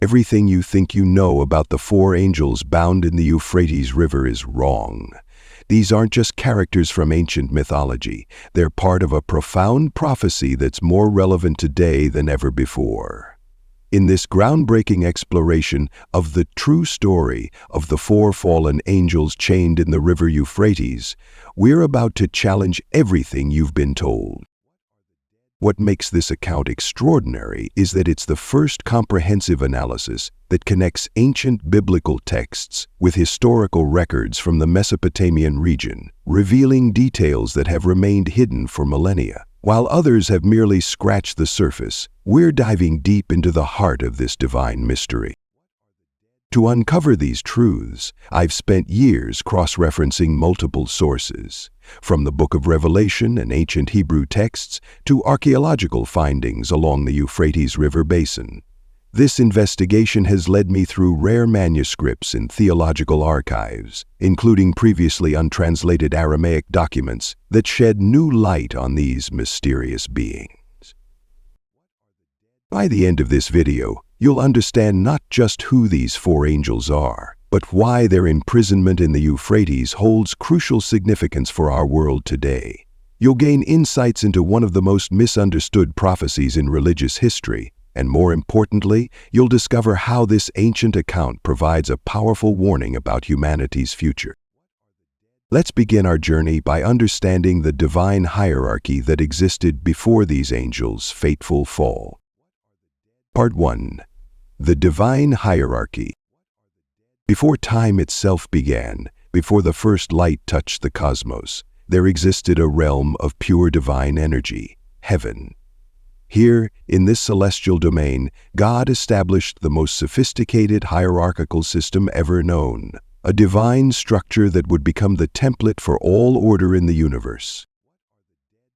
Everything you think you know about the four angels bound in the Euphrates River is wrong. These aren't just characters from ancient mythology. They're part of a profound prophecy that's more relevant today than ever before. In this groundbreaking exploration of the true story of the four fallen angels chained in the river Euphrates, we're about to challenge everything you've been told. What makes this account extraordinary is that it's the first comprehensive analysis that connects ancient biblical texts with historical records from the Mesopotamian region, revealing details that have remained hidden for millennia. While others have merely scratched the surface, we're diving deep into the heart of this divine mystery. To uncover these truths, I've spent years cross-referencing multiple sources, from the Book of Revelation and ancient Hebrew texts to archaeological findings along the Euphrates River basin. This investigation has led me through rare manuscripts in theological archives, including previously untranslated Aramaic documents that shed new light on these mysterious beings. By the end of this video, you'll understand not just who these four angels are, but why their imprisonment in the Euphrates holds crucial significance for our world today. You'll gain insights into one of the most misunderstood prophecies in religious history, and more importantly, you'll discover how this ancient account provides a powerful warning about humanity's future. Let's begin our journey by understanding the divine hierarchy that existed before these angels' fateful fall. Part 1. The Divine Hierarchy. Before time itself began, before the first light touched the cosmos, there existed a realm of pure divine energy, heaven. Here, in this celestial domain, God established the most sophisticated hierarchical system ever known, a divine structure that would become the template for all order in the universe.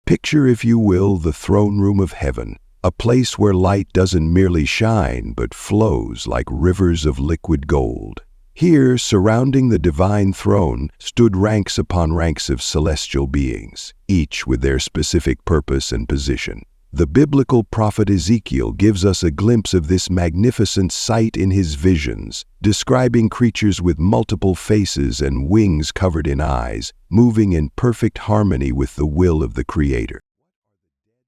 Picture, if you will, the throne room of heaven, a place where light doesn't merely shine but flows like rivers of liquid gold. Here, surrounding the divine throne, stood ranks upon ranks of celestial beings, each with their specific purpose and position. The biblical prophet Ezekiel gives us a glimpse of this magnificent sight in his visions, describing creatures with multiple faces and wings covered in eyes, moving in perfect harmony with the will of the Creator.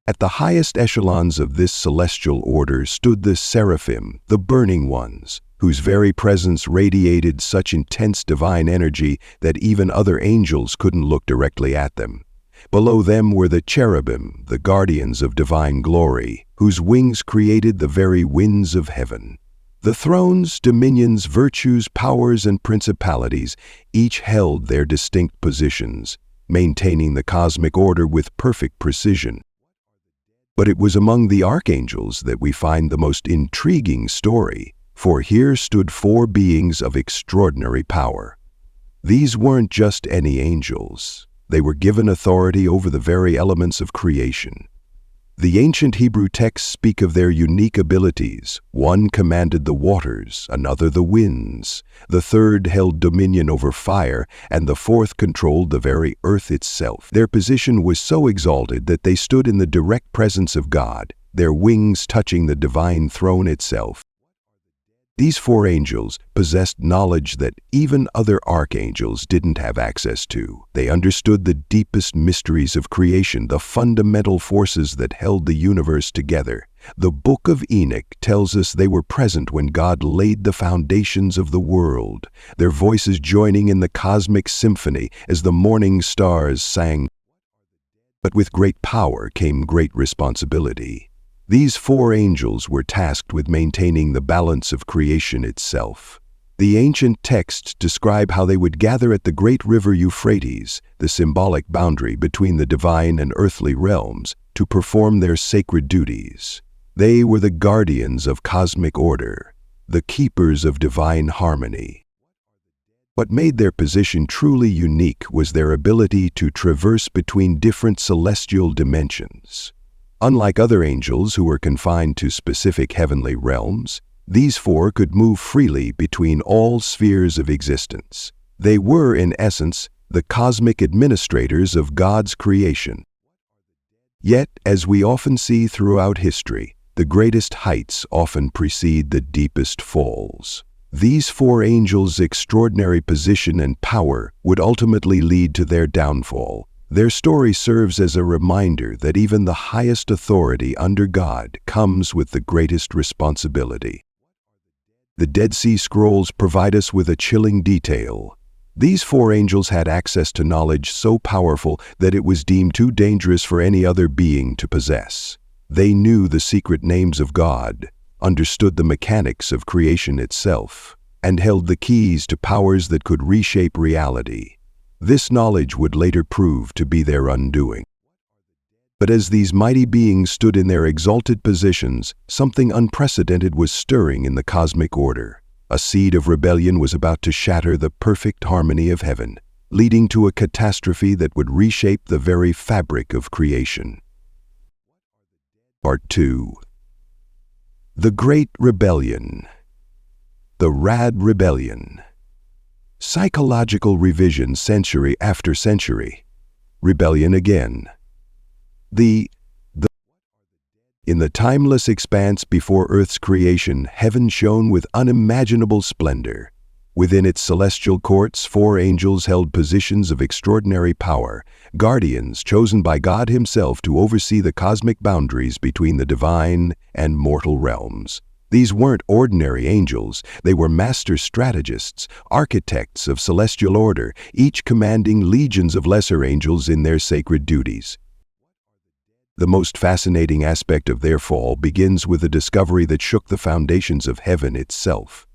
At the highest echelons of this celestial order stood the seraphim, the burning ones, whose very presence radiated such intense divine energy that even other angels couldn't look directly at them. Below them were the cherubim, the guardians of divine glory, whose wings created the very winds of heaven. The thrones, dominions, virtues, powers, and principalities each held their distinct positions, maintaining the cosmic order with perfect precision. But it was among the archangels that we find the most intriguing story, for here stood four beings of extraordinary power. These weren't just any angels. They were given authority over the very elements of creation. The ancient Hebrew texts speak of their unique abilities. One commanded the waters, another the winds, the third held dominion over fire, and the fourth controlled the very earth itself. Their position was so exalted that they stood in the direct presence of God, their wings touching the divine throne itself. These four angels possessed knowledge that even other archangels didn't have access to. They understood the deepest mysteries of creation, the fundamental forces that held the universe together. The Book of Enoch tells us they were present when God laid the foundations of the world, their voices joining in the cosmic symphony as the morning stars sang. But with great power came great responsibility. These four angels were tasked with maintaining the balance of creation itself. The ancient texts describe how they would gather at the great river Euphrates, the symbolic boundary between the divine and earthly realms, to perform their sacred duties. They were the guardians of cosmic order, the keepers of divine harmony. What made their position truly unique was their ability to traverse between different celestial dimensions. Unlike other angels who were confined to specific heavenly realms, these four could move freely between all spheres of existence. They were, in essence, the cosmic administrators of God's creation. Yet, as we often see throughout history, The greatest heights often precede the deepest falls. These four angels' extraordinary position and power would ultimately lead to their downfall. Their story serves as a reminder that even the highest authority under God comes with the greatest responsibility. The Dead Sea Scrolls provide us with a chilling detail. These four angels had access to knowledge so powerful that it was deemed too dangerous for any other being to possess. They knew the secret names of God, understood the mechanics of creation itself, and held the keys to powers that could reshape reality. This knowledge would later prove to be their undoing. But as these mighty beings stood in their exalted positions, something unprecedented was stirring in the cosmic order. A seed of rebellion was about to shatter the perfect harmony of heaven, leading to a catastrophe that would reshape the very fabric of creation. Part 2. The Great Rebellion. The Rad Rebellion. Psychological revision century after century. Rebellion again. In the timeless expanse before Earth's creation, heaven shone with unimaginable splendor. Within its celestial courts, four angels held positions of extraordinary power, guardians chosen by God Himself to oversee the cosmic boundaries between the divine and mortal realms. These weren't ordinary angels, they were master strategists, architects of celestial order, each commanding legions of lesser angels in their sacred duties. The most fascinating aspect of their fall begins with a discovery that shook the foundations of heaven itself.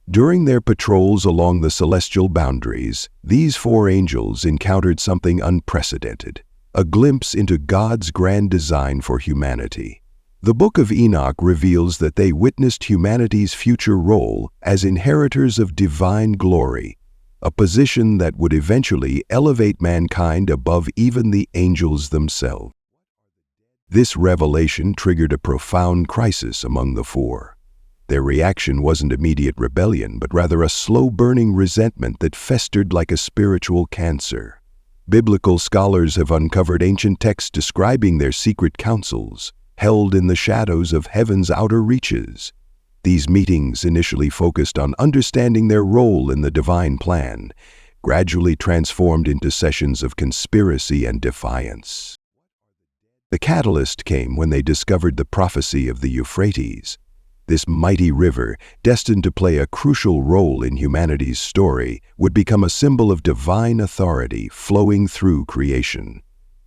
During their patrols along the celestial boundaries, these four angels encountered something unprecedented, a glimpse into God's grand design for humanity. The Book of Enoch reveals that they witnessed humanity's future role as inheritors of divine glory, a position that would eventually elevate mankind above even the angels themselves. This revelation triggered a profound crisis among the four. Their reaction wasn't immediate rebellion, but rather a slow-burning resentment that festered like a spiritual cancer. Biblical scholars have uncovered ancient texts describing their secret councils, held in the shadows of heaven's outer reaches. These meetings initially focused on understanding their role in the divine plan, gradually transformed into sessions of conspiracy and defiance. The catalyst came when they discovered the prophecy of the Euphrates. This mighty river, destined to play a crucial role in humanity's story, would become a symbol of divine authority flowing through creation.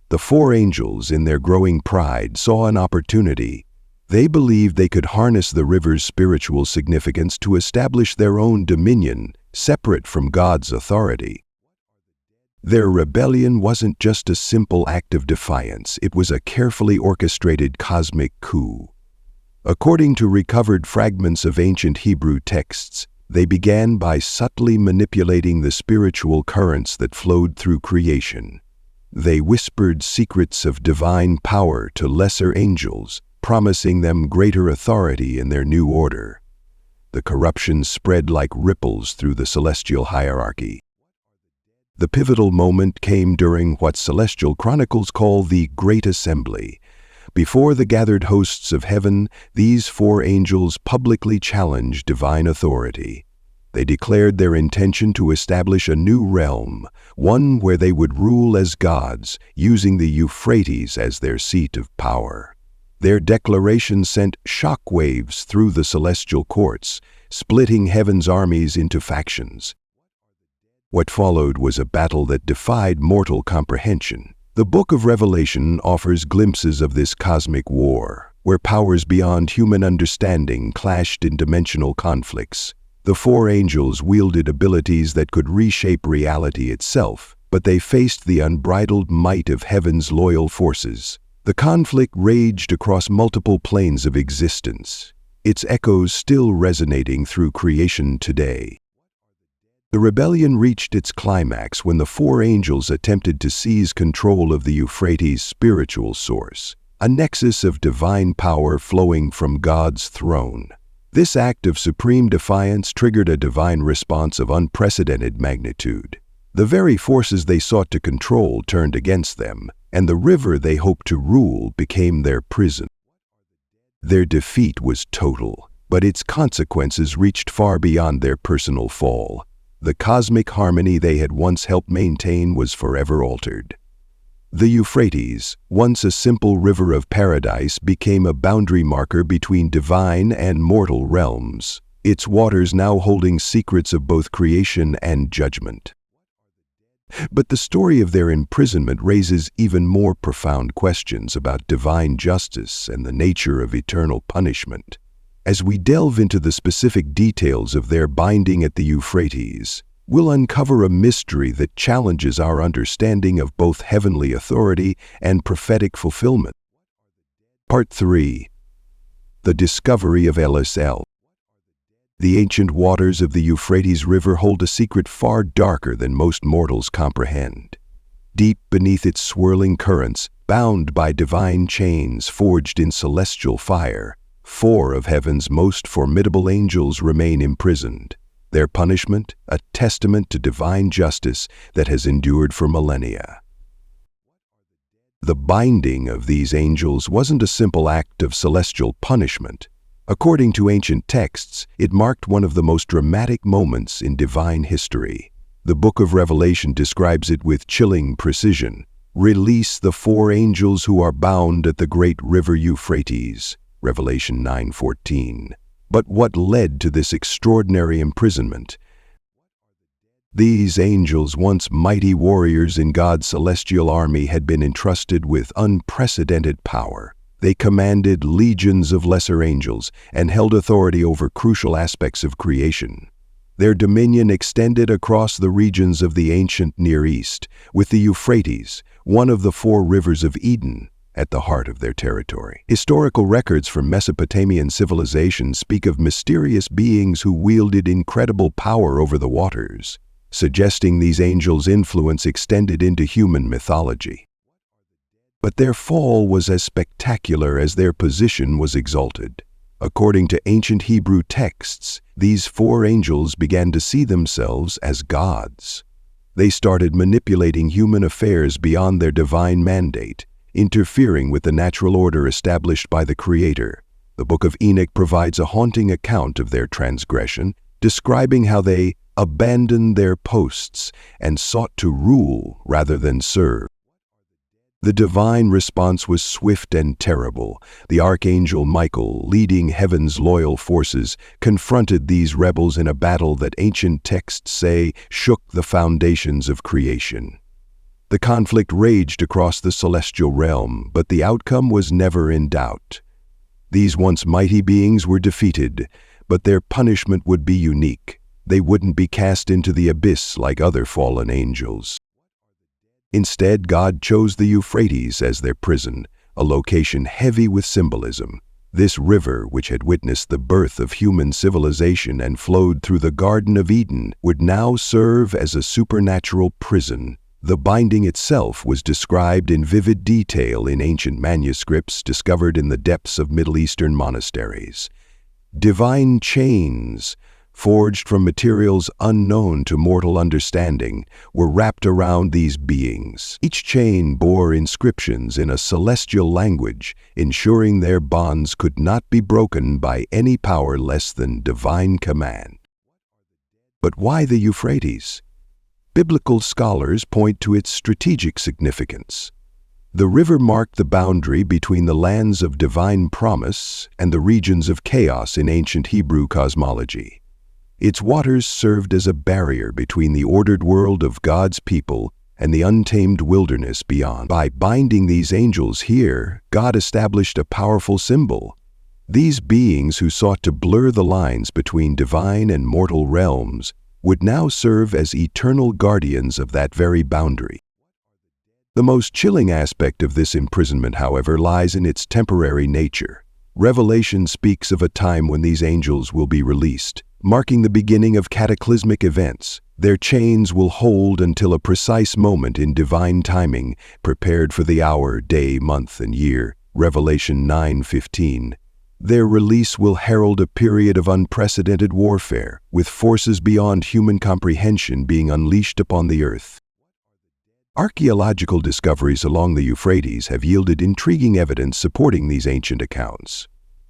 The four angels, in their growing pride, saw an opportunity. They believed they could harness the river's spiritual significance to establish their own dominion, separate from God's authority. Their rebellion wasn't just a simple act of defiance, it was a carefully orchestrated cosmic coup. According to recovered fragments of ancient Hebrew texts, they began by subtly manipulating the spiritual currents that flowed through creation. They whispered secrets of divine power to lesser angels, promising them greater authority in their new order. The corruption spread like ripples through the celestial hierarchy. The pivotal moment came during what celestial chronicles call the Great Assembly. Before the gathered hosts of heaven, these four angels publicly challenged divine authority. They declared their intention to establish a new realm, one where they would rule as gods, using the Euphrates as their seat of power. Their declaration sent shockwaves through the celestial courts, splitting heaven's armies into factions. What followed was a battle that defied mortal comprehension. The Book of Revelation offers glimpses of this cosmic war, where powers beyond human understanding clashed in dimensional conflicts. The four angels wielded abilities that could reshape reality itself, but they faced the unbridled might of heaven's loyal forces. The conflict raged across multiple planes of existence, its echoes still resonating through creation today. The rebellion reached its climax when the four angels attempted to seize control of the Euphrates' spiritual source, a nexus of divine power flowing from God's throne. This act of supreme defiance triggered a divine response of unprecedented magnitude. The very forces they sought to control turned against them, and the river they hoped to rule became their prison. Their defeat was total, but its consequences reached far beyond their personal fall. The cosmic harmony they had once helped maintain was forever altered. The Euphrates, once a simple river of paradise, became a boundary marker between divine and mortal realms, its waters now holding secrets of both creation and judgment. But the story of their imprisonment raises even more profound questions about divine justice and the nature of eternal punishment. As we delve into the specific details of their binding at the Euphrates, we'll uncover a mystery that challenges our understanding of both heavenly authority and prophetic fulfillment. Part 3. The Discovery of LSL. The ancient waters of the Euphrates River hold a secret far darker than most mortals comprehend. Deep beneath its swirling currents, bound by divine chains forged in celestial fire, 4 of heaven's most formidable angels remain imprisoned. Their punishment, a testament to divine justice that has endured for millennia. The binding of these angels wasn't a simple act of celestial punishment. According to ancient texts, it marked one of the most dramatic moments in divine history. The book of Revelation describes it with chilling precision. Release the 4 angels who are bound at the great river Euphrates. Revelation 9:14. But what led to this extraordinary imprisonment? These angels, once mighty warriors in God's celestial army, had been entrusted with unprecedented power. They commanded legions of lesser angels and held authority over crucial aspects of creation. Their dominion extended across the regions of the ancient Near East, with the Euphrates, one of the 4 rivers of Eden, at the heart of their territory. Historical records from Mesopotamian civilization speak of mysterious beings who wielded incredible power over the waters, suggesting these angels' influence extended into human mythology. But their fall was as spectacular as their position was exalted. According to ancient Hebrew texts, these 4 angels began to see themselves as gods. They started manipulating human affairs beyond their divine mandate, interfering with the natural order established by the Creator. The Book of Enoch provides a haunting account of their transgression, describing how they abandoned their posts and sought to rule rather than serve. The divine response was swift and terrible. The archangel Michael, leading heaven's loyal forces, confronted these rebels in a battle that ancient texts say shook the foundations of creation. The conflict raged across the celestial realm, but the outcome was never in doubt. These once mighty beings were defeated, but their punishment would be unique. They wouldn't be cast into the abyss like other fallen angels. Instead, God chose the Euphrates as their prison, a location heavy with symbolism. This river, which had witnessed the birth of human civilization and flowed through the Garden of Eden, would now serve as a supernatural prison. The binding itself was described in vivid detail in ancient manuscripts discovered in the depths of Middle Eastern monasteries. Divine chains, forged from materials unknown to mortal understanding, were wrapped around these beings. Each chain bore inscriptions in a celestial language, ensuring their bonds could not be broken by any power less than divine command. But why the Euphrates? Biblical scholars point to its strategic significance. The river marked the boundary between the lands of divine promise and the regions of chaos in ancient Hebrew cosmology. Its waters served as a barrier between the ordered world of God's people and the untamed wilderness beyond. By binding these angels here, God established a powerful symbol. These beings who sought to blur the lines between divine and mortal realms would now serve as eternal guardians of that very boundary. The most chilling aspect of this imprisonment, however, lies in its temporary nature. Revelation speaks of a time when these angels will be released, marking the beginning of cataclysmic events. Their chains will hold until a precise moment in divine timing, prepared for the hour, day, month, and year. Revelation 9:15. Their release will herald a period of unprecedented warfare, with forces beyond human comprehension being unleashed upon the earth. Archaeological discoveries along the Euphrates have yielded intriguing evidence supporting these ancient accounts.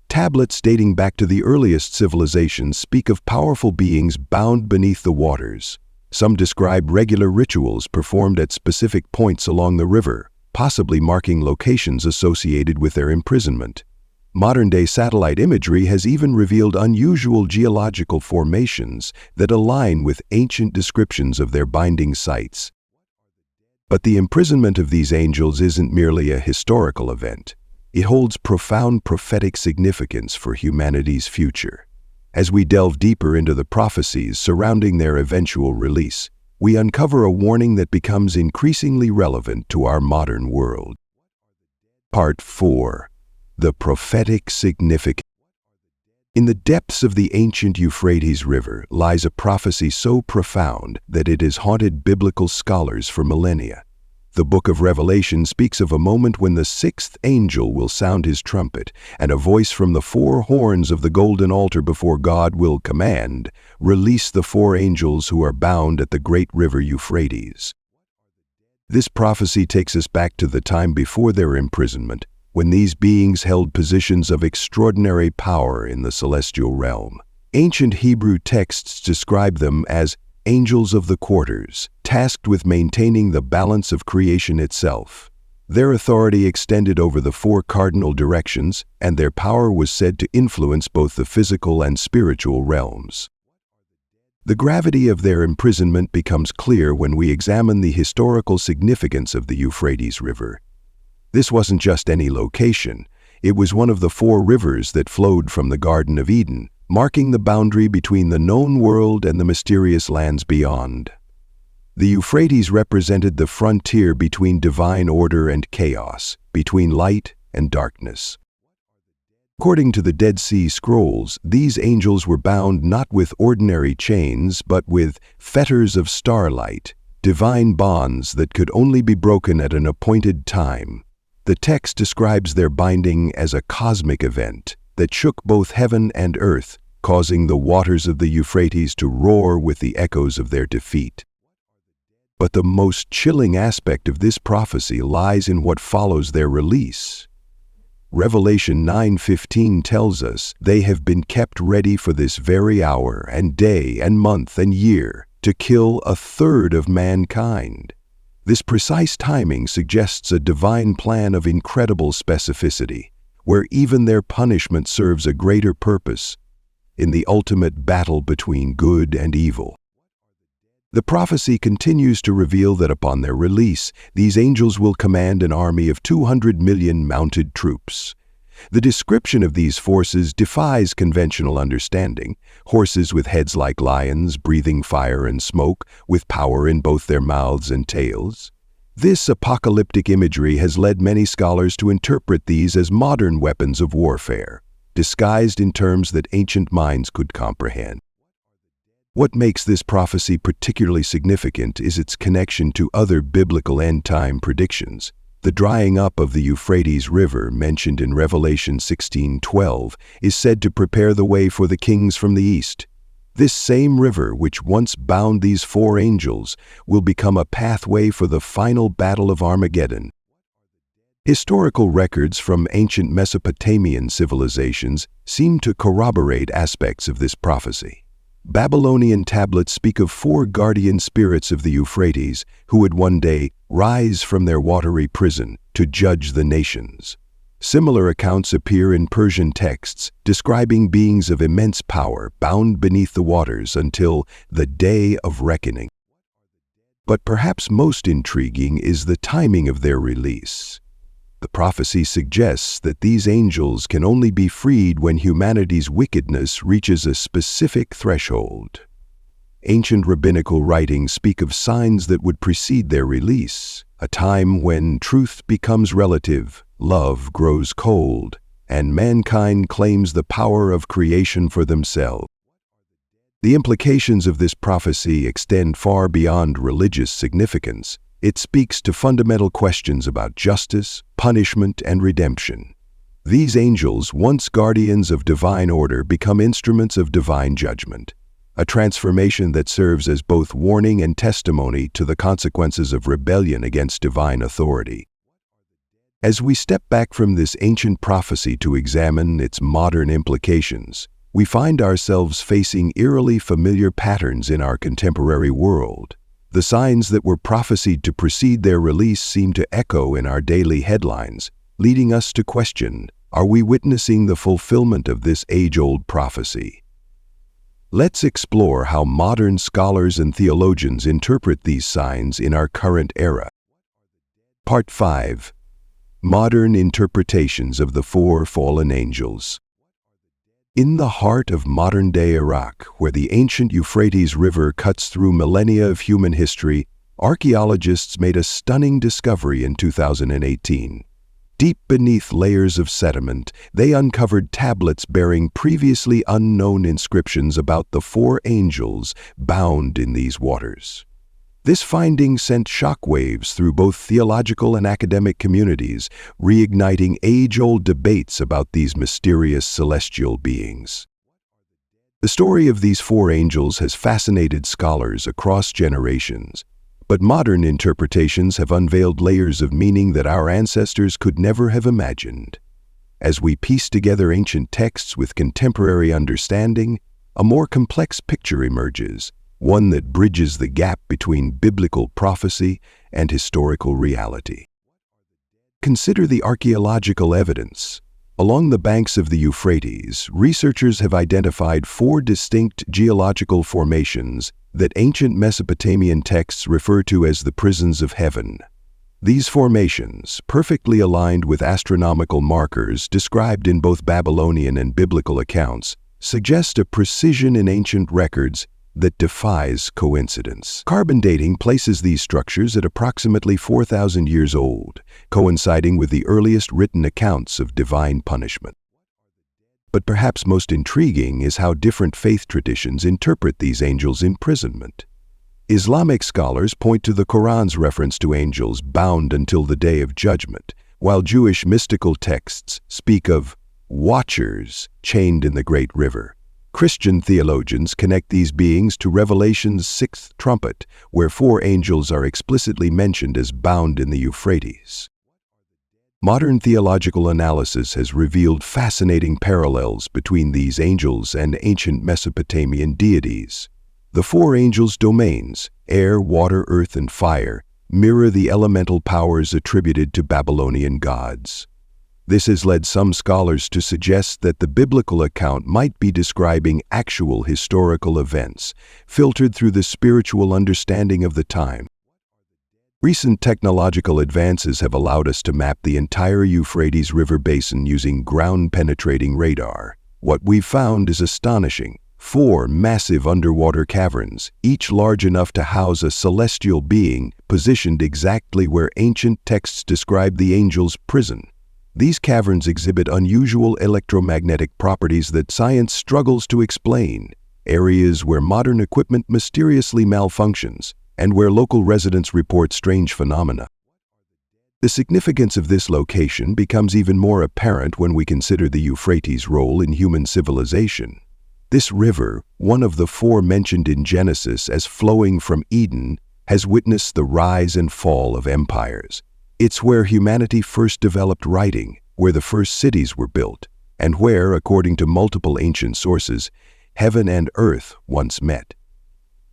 Tablets dating back to the earliest civilizations speak of powerful beings bound beneath the waters. Some describe regular rituals performed at specific points along the river, possibly marking locations associated with their imprisonment. Modern-day satellite imagery has even revealed unusual geological formations that align with ancient descriptions of their binding sites. But the imprisonment of these angels isn't merely a historical event. It holds profound prophetic significance for humanity's future. As we delve deeper into the prophecies surrounding their eventual release, we uncover a warning that becomes increasingly relevant to our modern world. Part 4. The prophetic significance. In the depths of the ancient Euphrates River lies a prophecy so profound that it has haunted biblical scholars for millennia. The book of Revelation speaks of a moment when the sixth angel will sound his trumpet, and a voice from the four horns of the golden altar before God will command, "Release the four angels who are bound at the great river Euphrates." This prophecy takes us back to the time before their imprisonment, when these beings held positions of extraordinary power in the celestial realm. Ancient Hebrew texts describe them as angels of the quarters, tasked with maintaining the balance of creation itself. Their authority extended over the four cardinal directions, and their power was said to influence both the physical and spiritual realms. The gravity of their imprisonment becomes clear when we examine the historical significance of the Euphrates River. This wasn't just any location. It was one of the four rivers that flowed from the Garden of Eden, marking the boundary between the known world and the mysterious lands beyond. The Euphrates represented the frontier between divine order and chaos, between light and darkness. According to the Dead Sea Scrolls, these angels were bound not with ordinary chains, but with fetters of starlight, divine bonds that could only be broken at an appointed time. The text describes their binding as a cosmic event that shook both heaven and earth, causing the waters of the Euphrates to roar with the echoes of their defeat. But the most chilling aspect of this prophecy lies in what follows their release. Revelation 9:15 tells us they have been kept ready for this very hour and day and month and year to kill a third of mankind. This precise timing suggests a divine plan of incredible specificity, where even their punishment serves a greater purpose in the ultimate battle between good and evil. The prophecy continues to reveal that upon their release, these angels will command an army of 200 million mounted troops. The description of these forces defies conventional understanding: horses with heads like lions, breathing fire and smoke, with power in both their mouths and tails. This apocalyptic imagery has led many scholars to interpret these as modern weapons of warfare, disguised in terms that ancient minds could comprehend. What makes this prophecy particularly significant is its connection to other biblical end-time predictions. The drying up of the Euphrates River, mentioned in Revelation 16:12, is said to prepare the way for the kings from the east. This same river, which once bound these four angels, will become a pathway for the final battle of Armageddon. Historical records from ancient Mesopotamian civilizations seem to corroborate aspects of this prophecy. Babylonian tablets speak of four guardian spirits of the Euphrates who would one day rise from their watery prison to judge the nations. Similar accounts appear in Persian texts describing beings of immense power bound beneath the waters until the day of reckoning. But perhaps most intriguing is the timing of their release. The prophecy suggests that these angels can only be freed when humanity's wickedness reaches a specific threshold. Ancient rabbinical writings speak of signs that would precede their release, a time when truth becomes relative, love grows cold, and mankind claims the power of creation for themselves. The implications of this prophecy extend far beyond religious significance. It speaks to fundamental questions about justice, punishment, and redemption. These angels, once guardians of divine order, become instruments of divine judgment, a transformation that serves as both warning and testimony to the consequences of rebellion against divine authority. As we step back from this ancient prophecy to examine its modern implications, we find ourselves facing eerily familiar patterns in our contemporary world. The signs that were prophesied to precede their release seem to echo in our daily headlines, leading us to question, are we witnessing the fulfillment of this age-old prophecy? Let's explore how modern scholars and theologians interpret these signs in our current era. Part 5. Modern interpretations of the four fallen angels. In the heart of modern-day Iraq, where the ancient Euphrates River cuts through millennia of human history, archaeologists made a stunning discovery in 2018. Deep beneath layers of sediment, they uncovered tablets bearing previously unknown inscriptions about the four angels bound in these waters. This finding sent shockwaves through both theological and academic communities, reigniting age-old debates about these mysterious celestial beings. The story of these four angels has fascinated scholars across generations, but modern interpretations have unveiled layers of meaning that our ancestors could never have imagined. As we piece together ancient texts with contemporary understanding, a more complex picture emerges, one that bridges the gap between biblical prophecy and historical reality. Consider the archaeological evidence. Along the banks of the Euphrates, researchers have identified four distinct geological formations that ancient Mesopotamian texts refer to as the prisons of heaven. These formations, perfectly aligned with astronomical markers described in both Babylonian and biblical accounts, suggest a precision in ancient records that defies coincidence. Carbon dating places these structures at approximately 4,000 years old, coinciding with the earliest written accounts of divine punishment. But perhaps most intriguing is how different faith traditions interpret these angels' imprisonment. Islamic scholars point to the Quran's reference to angels bound until the day of judgment, while Jewish mystical texts speak of watchers chained in the great river. Christian theologians connect these beings to Revelation's sixth trumpet, where four angels are explicitly mentioned as bound in the Euphrates. Modern theological analysis has revealed fascinating parallels between these angels and ancient Mesopotamian deities. The four angels' domains, air, water, earth, and fire, mirror the elemental powers attributed to Babylonian gods. This has led some scholars to suggest that the biblical account might be describing actual historical events, filtered through the spiritual understanding of the time. Recent technological advances have allowed us to map the entire Euphrates River basin using ground-penetrating radar. What we've found is astonishing. Four massive underwater caverns, each large enough to house a celestial being, positioned exactly where ancient texts describe the angel's prison. These caverns exhibit unusual electromagnetic properties that science struggles to explain, areas where modern equipment mysteriously malfunctions, and where local residents report strange phenomena. The significance of this location becomes even more apparent when we consider the Euphrates' role in human civilization. This river, one of the four mentioned in Genesis as flowing from Eden, has witnessed the rise and fall of empires. It's where humanity first developed writing, where the first cities were built, and where, according to multiple ancient sources, heaven and earth once met.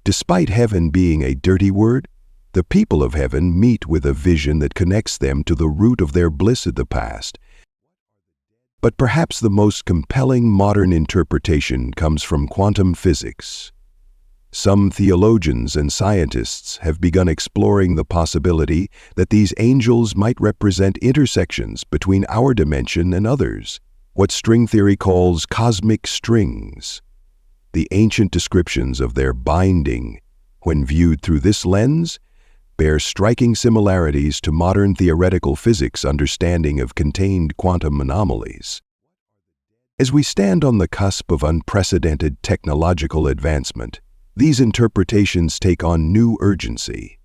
Despite heaven being a dirty word, the people of heaven meet with a vision that connects them to the root of their bliss of the past. But perhaps the most compelling modern interpretation comes from quantum physics. Some theologians and scientists have begun exploring the possibility that these angels might represent intersections between our dimension and others, what string theory calls cosmic strings. The ancient descriptions of their binding, when viewed through this lens, bear striking similarities to modern theoretical physics' understanding of contained quantum anomalies. As we stand on the cusp of unprecedented technological advancement, these interpretations take on new urgency.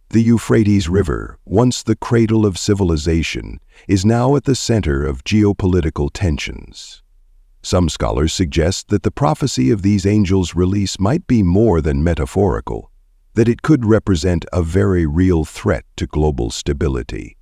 The Euphrates River, once the cradle of civilization, is now at the center of geopolitical tensions. Some scholars suggest that the prophecy of these angels' release might be more than metaphorical, that it could represent a very real threat to global stability.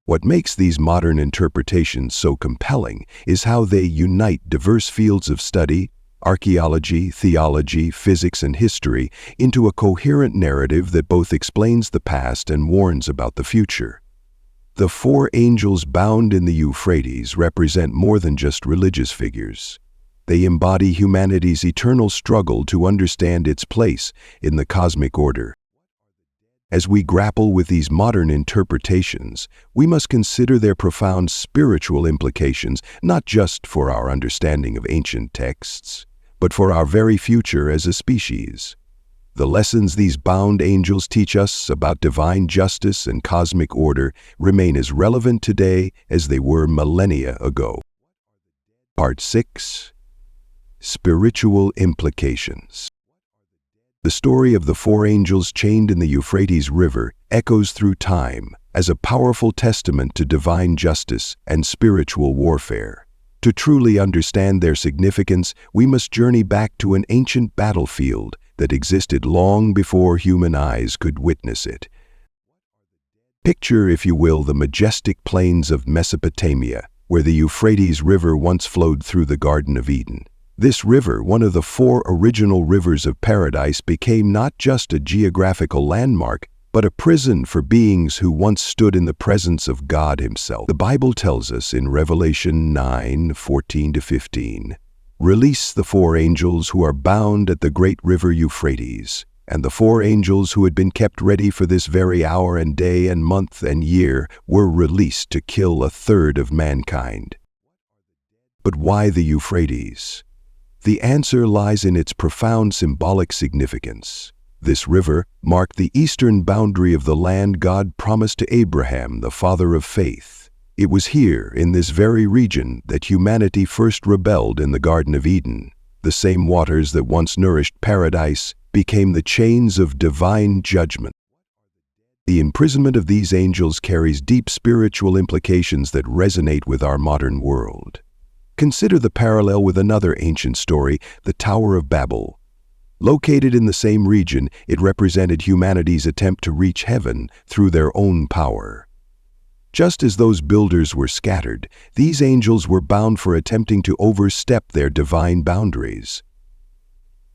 What makes these modern interpretations so compelling is how they unite diverse fields of study, archaeology, theology, physics, and history, into a coherent narrative that both explains the past and warns about the future. The four angels bound in the Euphrates represent more than just religious figures. They embody humanity's eternal struggle to understand its place in the cosmic order. As we grapple with these modern interpretations, we must consider their profound spiritual implications, not just for our understanding of ancient texts, but for our very future as a species. The lessons these bound angels teach us about divine justice and cosmic order remain as relevant today as they were millennia ago. Part 6. Spiritual Implications. The story of the four angels chained in the Euphrates River echoes through time as a powerful testament to divine justice and spiritual warfare. To truly understand their significance, we must journey back to an ancient battlefield that existed long before human eyes could witness it. Picture, if you will, the majestic plains of Mesopotamia, where the Euphrates River once flowed through the Garden of Eden. This river, one of the four original rivers of paradise, became not just a geographical landmark, but a prison for beings who once stood in the presence of God Himself. The Bible tells us in Revelation 9:14-15, "Release the four angels who are bound at the great river Euphrates." And the four angels who had been kept ready for this very hour and day and month and year were released to kill a third of mankind. But why the Euphrates? The answer lies in its profound symbolic significance. This river marked the eastern boundary of the land God promised to Abraham, the father of faith. It was here, in this very region, that humanity first rebelled in the Garden of Eden. The same waters that once nourished paradise became the chains of divine judgment. The imprisonment of these angels carries deep spiritual implications that resonate with our modern world. Consider the parallel with another ancient story, the Tower of Babel. Located in the same region, it represented humanity's attempt to reach heaven through their own power. Just as those builders were scattered, these angels were bound for attempting to overstep their divine boundaries.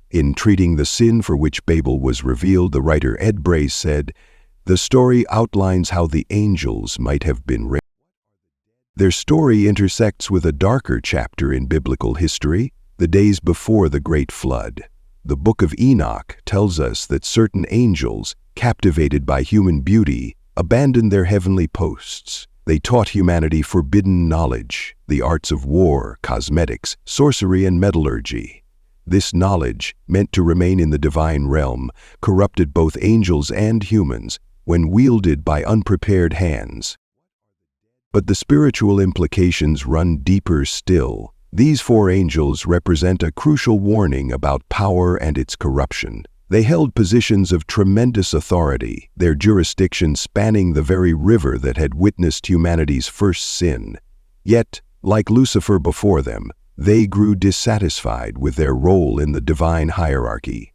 In treating the sin for which Babel was revealed, the writer Ed Brace said, "The story outlines how the angels might have been raised." Their story intersects with a darker chapter in biblical history, the days before the Great Flood. The Book of Enoch tells us that certain angels, captivated by human beauty, abandoned their heavenly posts. They taught humanity forbidden knowledge, the arts of war, cosmetics, sorcery, and metallurgy. This knowledge, meant to remain in the divine realm, corrupted both angels and humans when wielded by unprepared hands. But the spiritual implications run deeper still. These four angels represent a crucial warning about power and its corruption. They held positions of tremendous authority, their jurisdiction spanning the very river that had witnessed humanity's first sin. Yet, like Lucifer before them, they grew dissatisfied with their role in the divine hierarchy.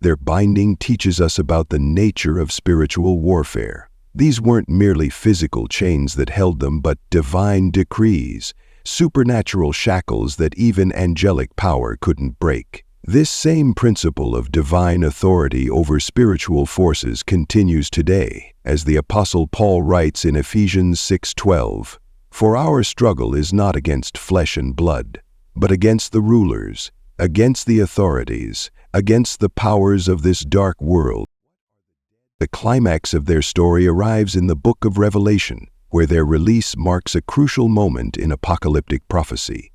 Their binding teaches us about the nature of spiritual warfare. These weren't merely physical chains that held them, but divine decrees, supernatural shackles that even angelic power couldn't break. This same principle of divine authority over spiritual forces continues today, as the Apostle Paul writes in Ephesians 6:12, "For our struggle is not against flesh and blood, but against the rulers, against the authorities, against the powers of this dark world." The climax of their story arrives in the book of Revelation, where their release marks a crucial moment in apocalyptic prophecy.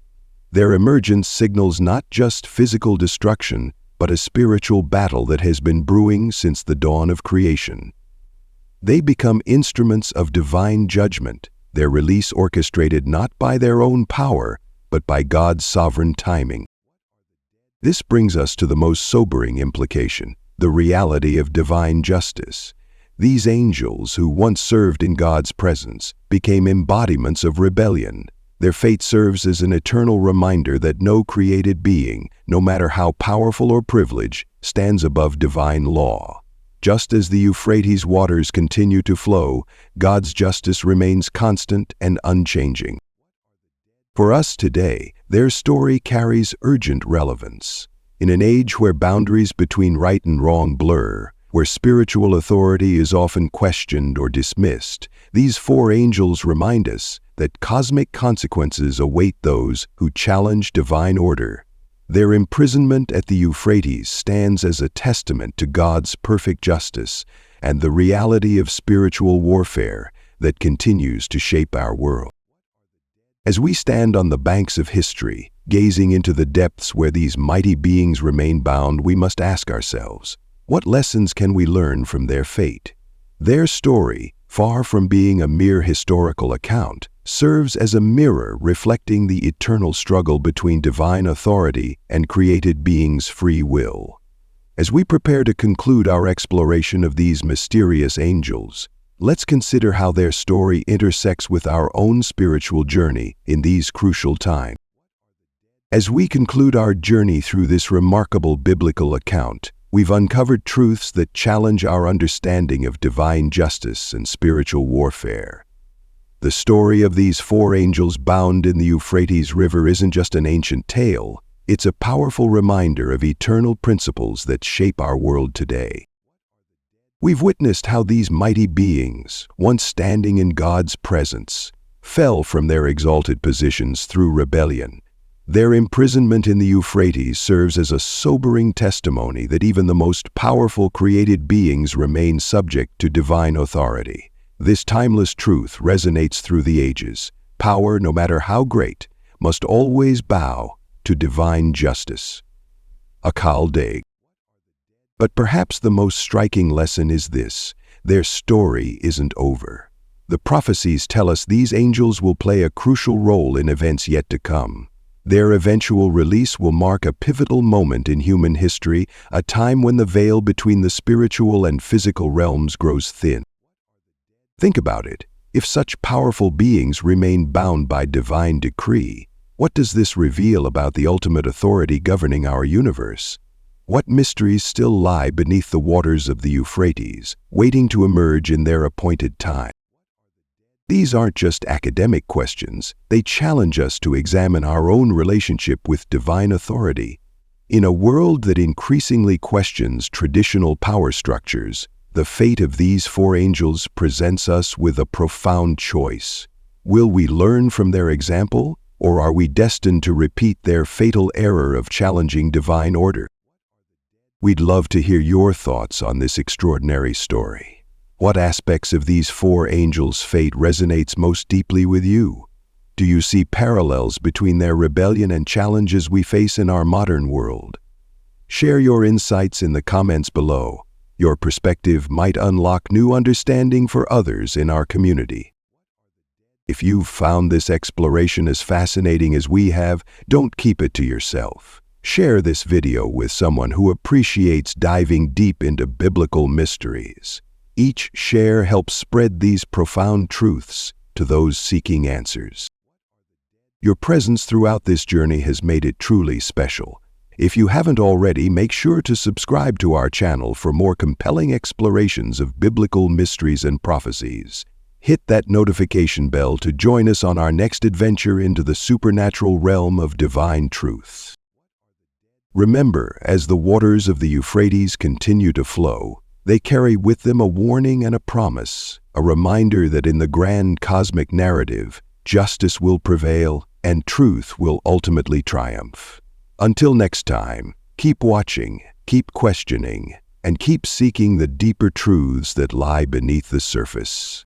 Their emergence signals not just physical destruction, but a spiritual battle that has been brewing since the dawn of creation. They become instruments of divine judgment, their release orchestrated not by their own power, but by God's sovereign timing. This brings us to the most sobering implication: the reality of divine justice. These angels, who once served in God's presence, became embodiments of rebellion. Their fate serves as an eternal reminder that no created being, no matter how powerful or privileged, stands above divine law. Just as the Euphrates waters continue to flow, God's justice remains constant and unchanging. For us today, their story carries urgent relevance. In an age where boundaries between right and wrong blur, where spiritual authority is often questioned or dismissed, these four angels remind us that cosmic consequences await those who challenge divine order. Their imprisonment at the Euphrates stands as a testament to God's perfect justice and the reality of spiritual warfare that continues to shape our world. As we stand on the banks of history, gazing into the depths where these mighty beings remain bound, we must ask ourselves, what lessons can we learn from their fate? Their story, far from being a mere historical account, serves as a mirror reflecting the eternal struggle between divine authority and created beings' free will. As we prepare to conclude our exploration of these mysterious angels, let's consider how their story intersects with our own spiritual journey in these crucial times. As we conclude our journey through this remarkable biblical account, we've uncovered truths that challenge our understanding of divine justice and spiritual warfare. The story of these four angels bound in the Euphrates River isn't just an ancient tale, it's a powerful reminder of eternal principles that shape our world today. We've witnessed how these mighty beings, once standing in God's presence, fell from their exalted positions through rebellion. Their imprisonment in the Euphrates serves as a sobering testimony that even the most powerful created beings remain subject to divine authority. This timeless truth resonates through the ages. Power, no matter how great, must always bow to divine justice. Archaeological. But perhaps the most striking lesson is this: their story isn't over. The prophecies tell us these angels will play a crucial role in events yet to come. Their eventual release will mark a pivotal moment in human history, a time when the veil between the spiritual and physical realms grows thin. Think about it. If such powerful beings remain bound by divine decree, what does this reveal about the ultimate authority governing our universe? What mysteries still lie beneath the waters of the Euphrates, waiting to emerge in their appointed time? These aren't just academic questions, they challenge us to examine our own relationship with divine authority. In a world that increasingly questions traditional power structures, the fate of these four angels presents us with a profound choice. Will we learn from their example, or are we destined to repeat their fatal error of challenging divine order? We'd love to hear your thoughts on this extraordinary story. What aspects of these four angels' fate resonates most deeply with you? Do you see parallels between their rebellion and challenges we face in our modern world? Share your insights in the comments below. Your perspective might unlock new understanding for others in our community. If you've found this exploration as fascinating as we have, don't keep it to yourself. Share this video with someone who appreciates diving deep into biblical mysteries. Each share helps spread these profound truths to those seeking answers. Your presence throughout this journey has made it truly special. If you haven't already, make sure to subscribe to our channel for more compelling explorations of biblical mysteries and prophecies. Hit that notification bell to join us on our next adventure into the supernatural realm of divine truth. Remember, as the waters of the Euphrates continue to flow, they carry with them a warning and a promise, a reminder that in the grand cosmic narrative, justice will prevail and truth will ultimately triumph. Until next time, keep watching, keep questioning, and keep seeking the deeper truths that lie beneath the surface.